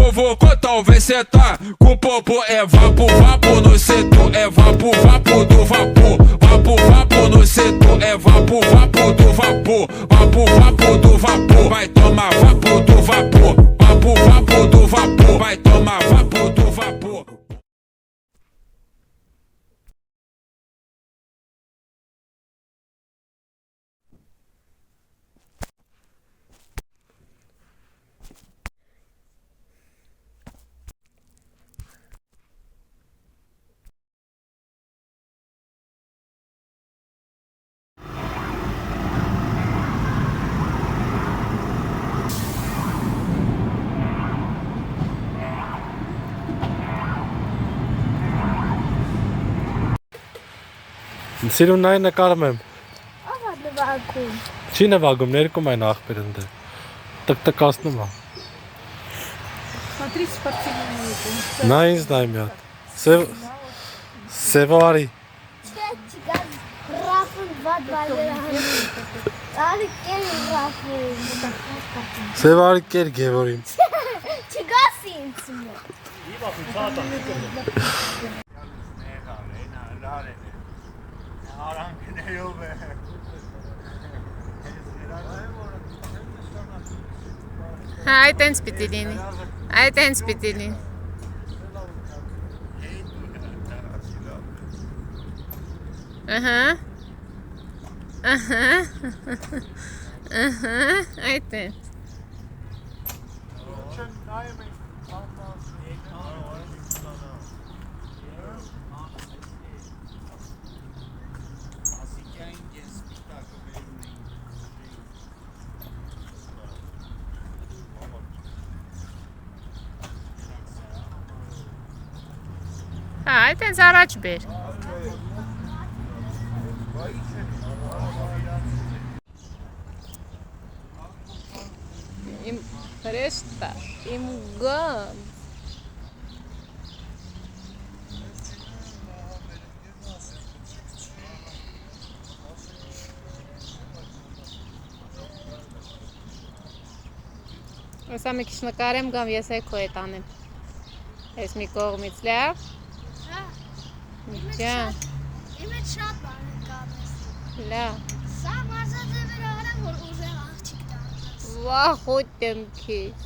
convocou, talvez cê tá com popo. É vapo, vapo no setor. É vapo, vapo do vapor. Vapo, vapo no setor. É vapo, vapo do vapor. Vapo, vapo do vapor. Vai tomar vapo do vapor. Vapo, vapo do vapor. Vai tomar vapo do vapor. Սիրուն նայ նկարում եմ։ Ահա նվագում։ Չի նվագում, ներկում այն աղբեր ընդ։ Տկտկացնում է։ Смотри, спортивный. Նա ինձ նայ մի հատ։ Սևարի։ Չգա ռաֆուն վատ վայրը։ Արի կեր ռաֆուն։ Սևարի կեր Գևորին։ Չգաս ինձ։ Այ տենց պիտի լինի։ Այ տենց պիտի լինի։ Ահա։ Ահա։ Ահա, այ տենց։ Այ տենց առաջ բեր։ Իմ հրեշտա, իմ գան։ Ոսա մի քիչ նկարեմ գամ, ես է քո հետ անեմ։ Ես մի կողմից լավ։ Ջան, Իմ հետ շատ բան կանես։ լավ։ Սա մարզաձե վերահարեմ, որ ուժեղ աղջիկ դառնաս։ Վախ ուտեմ քիչ։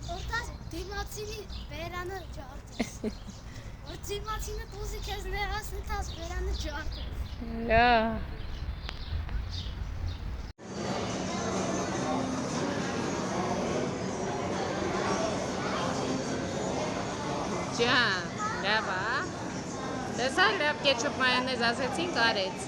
Որտես դիմացինի վերանը ջարդես։ Որ դիմացինը դուզի քեզ ներասնի տաս վերանը ջարդես։ Լավ։ Ջան, լավ է։ Տեսա լավ կեչուպ մայոնեզ ասեցին կարեց։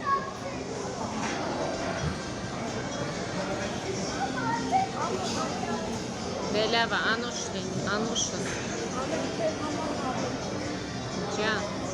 Դե լավ է, անուշ լինի, անուշը։ Ջան։